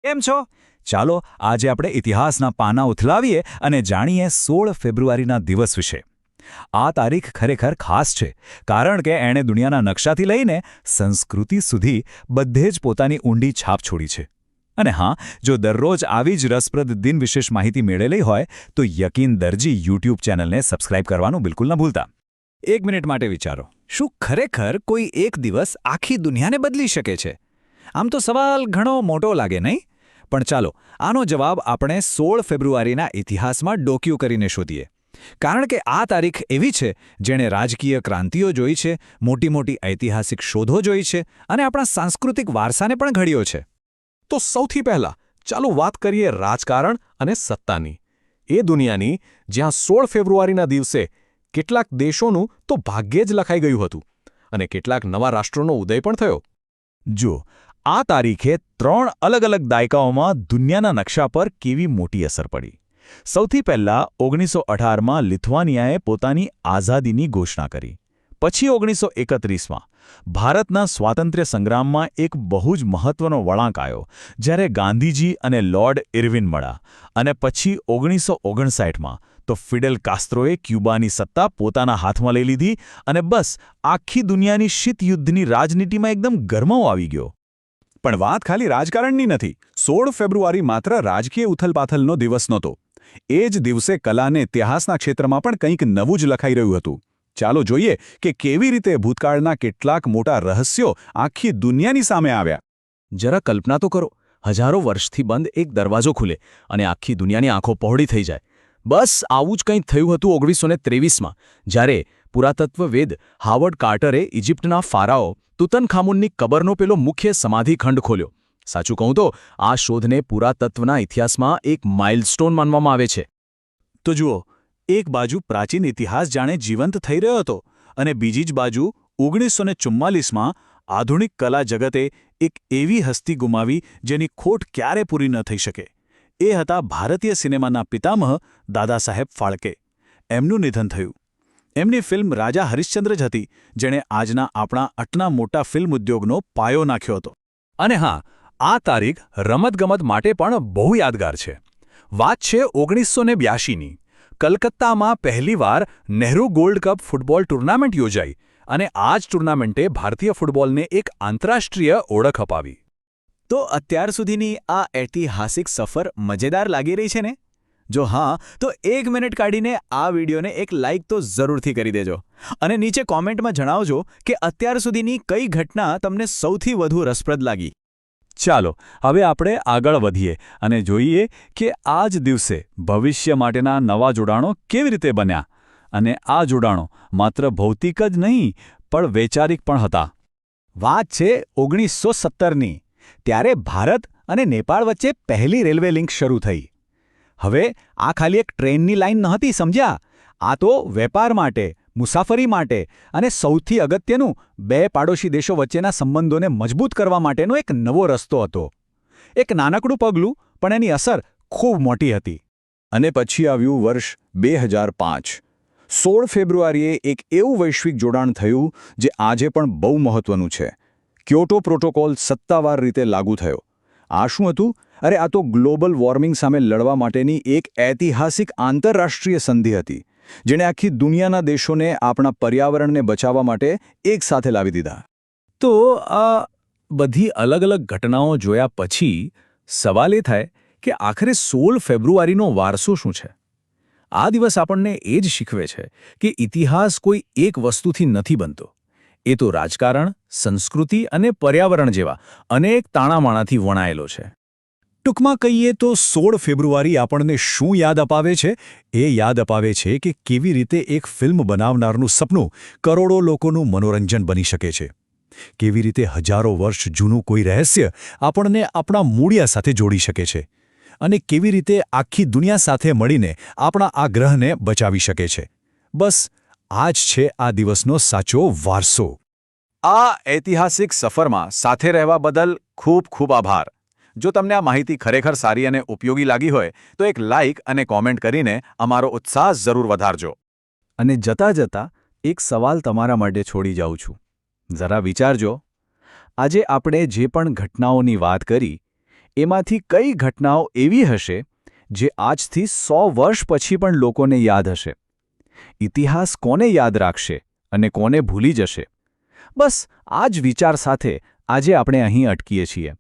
કેમ છો? ચાલો આજે આપણે ઇતિહાસના પાના ઉથલાવીએ અને જાણીએ 16 ફેબ્રુઆરીના દિવસ વિશે. આ તારીખ ખરેખર ખાસ છે કારણ કે એણે દુનિયાના નકશાથી લઈને સંસ્કૃતિ સુધી બધે જ પોતાની ઊંડી છાપ છોડી છે. અને હા, જો દરરોજ આવી જ રસપ્રદ દિન વિશેષ માહિતી મેળવેલી હોય તો યકીન દરજી યુટ્યુબ ચેનલને સબસ્ક્રાઇબ કરવાનું બિલકુલ ન ભૂલતા. એક મિનિટ માટે વિચારો, શું ખરેખર કોઈ એક દિવસ આખી દુનિયાને બદલી શકે છે? આમ તો સવાલ ઘણો મોટો લાગે, નહીં? પણ ચાલો, આનો જવાબ આપણે 16 ફેબ્રુઆરીના ઇતિહાસમાં ડોક્યુ કરીને શોધીએ. કારણ કે આ તારીખ એવી છે જેણે રાજકીય ક્રાંતિઓ જોઈ છે, મોટી મોટી ઐતિહાસિક શોધો જોઈ છે અને આપણા સાંસ્કૃતિક વારસાને પણ ઘડ્યો છે. તો સૌથી પહેલા ચાલો વાત કરીએ રાજકારણ અને સત્તાની. એ દુનિયાની જ્યાં 16 ફેબ્રુઆરીના દિવસે કેટલાક દેશોનું તો ભાગ્યે જ લખાઈ ગયું હતું અને કેટલાક નવા રાષ્ટ્રોનો ઉદય પણ થયો. જો આ તારીખે 3 અલગ અલગ દાયકાઓમાં દુનિયાના નકશા પર કેવી મોટી અસર પડી. સૌથી પહેલાં 1918માં લિથુઆનિયાએ પોતાની આઝાદીની ઘોષણા કરી. પછી 1931માં ભારતના સ્વાતંત્ર્ય સંગ્રામમાં એક બહુ જ મહત્વનો વળાંક આવ્યો જ્યારે ગાંધીજી અને લોર્ડ ઇરવિન મળ્યા. અને પછી 1959માં તો ફિડેલ કાસ્ત્રોએ ક્યુબાની સત્તા પોતાના હાથમાં લઈ લીધી અને બસ આખી દુનિયાની શીતયુદ્ધની રાજનીતિમાં એકદમ ગરમાવો આવી ગયો. પણ વાત ખાલી રાજકારણની નથી. 16 ફેબ્રુઆરી માત્ર રાજકીય ઉથલપાથલનો દિવસ નહોતો. એ જ દિવસે કલા અને ઇતિહાસના ક્ષેત્રમાં પણ કંઈક નવું જ લખાઈ રહ્યું હતું. ચાલો જોઈએ કે કેવી રીતે ભૂતકાળના કેટલાક મોટા રહસ્યો આખી દુનિયાની સામે આવ્યા. જરા કલ્પના તો કરો, હજારો વર્ષથી બંધ એક દરવાજો ખુલે અને આખી દુનિયાની આંખો પહોળી થઈ જાય. બસ આવું જ કંઈક થયું હતું 1923માં, જ્યારે પુરાતત્વવેદ હાવર્ડ કાર્ટરે ઇજિપ્તના ફારાઓ તુતનખામુનની કબરનો પેલો મુખ્ય સમાધિખંડ ખોલ્યો. સાચું કહું તો આ શોધને પુરાતત્વના ઇતિહાસમાં એક માઇલસ્ટોન માનવામાં આવે છે. તો જુઓ, એક બાજુ પ્રાચીન ઇતિહાસ જાણે જીવંત થઈ રહ્યો હતો અને બીજી જ બાજુ 1944માં આધુનિક કલા જગતે એક એવી હસ્તી ગુમાવી જેની ખોટ ક્યારે પૂરી ન થઈ શકે. એ હતા ભારતીય સિનેમાના પિતામહ દાદા સાહેબ ફાળકે. એમનું નિધન થયું. એમની ફિલ્મ રાજા હરિશ્ચંદ્ર જ હતી જેણે આજના આપણા આટલા મોટા ફિલ્મ ઉદ્યોગનો પાયો નાખ્યો હતો. અને હા, આ તારીખ રમતગમત માટે પણ બહુ યાદગાર છે. વાત છે 1982ની. કલકત્તામાં પહેલીવાર Nehru gold cup football tournament યોજાઈ અને આ જ ટુર્નામેન્ટે ભારતીય ફૂટબોલને એક આંતરરાષ્ટ્રીય ઓળખ અપાવી. તો અત્યાર સુધીની આ ઐતિહાસિક સફર મજેદાર લાગી રહી છે ને? જો હા, તો 1 મિનિટ કાઢીને આ વિડીયોને એક લાઇક તો જરૂરથી કરી દેજો અને નીચે કોમેન્ટમાં જણાવજો કે અત્યાર સુધીની કઈ ઘટના તમને સૌથી વધુ રસપ્રદ લાગી. ચાલો હવે આપણે આગળ વધીએ અને જોઈએ કે આ જ દિવસે ભવિષ્ય માટેના નવા જોડાણો કેવી રીતે બન્યા. અને આ જોડાણો માત્ર ભૌતિક જ નહીં પણ વૈચારિક પણ હતા. વાત છે 1917ની. ત્યારે ભારત અને નેપાળ વચ્ચે પહેલી રેલવે લિંક શરૂ થઈ. હવે આ ખાલી એક ટ્રેનની લાઇન નહોતી, સમજ્યા? આ તો વેપાર માટે, મુસાફરી માટે અને સૌથી અગત્યનું, 2 પાડોશી દેશો વચ્ચેના સંબંધોને મજબૂત કરવા માટેનો એક નવો રસ્તો હતો. એક નાનકડું પગલું, પણ એની અસર ખૂબ મોટી હતી. અને પછી આવ્યું વર્ષ 2005. 16 ફેબ્રુઆરીએ એક એવું વૈશ્વિક જોડાણ થયું જે આજે પણ બહુ મહત્વનું છે. ક્યોટો પ્રોટોકોલ સત્તાવાર રીતે લાગુ થયો. આ શું હતું? અરે, આ તો ગ્લોબલ વોર્મિંગ સામે લડવા માટેની એક ઐતિહાસિક આંતરરાષ્ટ્રીય સંધિ હતી જેણે આખી દુનિયાના દેશોને આપણા પર્યાવરણને બચાવવા માટે એક સાથે લાવી દીધા. તો આ બધી અલગ અલગ ઘટનાઓ જોયા પછી સવાલ એ થાય કે આખરે 16 ફેબ્રુઆરીનો વારસો શું છે? આ દિવસ આપણને એ જ શીખવે છે કે ઇતિહાસ કોઈ એક વસ્તુથી નથી બનતો. એ તો રાજકારણ, સંસ્કૃતિ અને પર્યાવરણ જેવા અનેક તાણામાણાથી વણાયેલો છે. ટૂંકમાં કહીએ તો 16 ફેબ્રુઆરી આપણને શું યાદ અપાવે છે? એ યાદ અપાવે છે કે કેવી રીતે એક ફિલ્મ બનાવનારનું સપનું કરોડો લોકોનું મનોરંજન બની શકે છે. કેવી રીતે હજારો વર્ષ જૂનું કોઈ રહસ્ય આપણને આપણા મૂળિયા સાથે જોડી શકે છે. અને કેવી રીતે આખી દુનિયા સાથે મળીને આપણા આ ગ્રહને બચાવી શકે છે. બસ આ જ છે આ દિવસનો સાચો વારસો. આ ઐતિહાસિક સફરમાં સાથે રહેવા બદલ ખૂબ ખૂબ આભાર. જો તમને આ માહિતી ખરેખર સારી અને ઉપયોગી લાગી હોય તો એક લાઇક અને કોમેન્ટ કરીને અમારો ઉત્સાહ જરૂર વધારજો. અને જતાં જતાં એક સવાલ તમારા માટે છોડી જાઉં છું. જરા વિચારજો, આજે આપણે જે પણ ઘટનાઓની વાત કરી એમાંથી કઈ ઘટનાઓ એવી હશે જે આજથી 100 વર્ષ પછી પણ લોકોને યાદ હશે? ઇતિહાસ કોને યાદ રાખશે અને કોને ભૂલી જશે? બસ આ જ વિચાર સાથે આજે આપણે અહીં અટકીએ છીએ.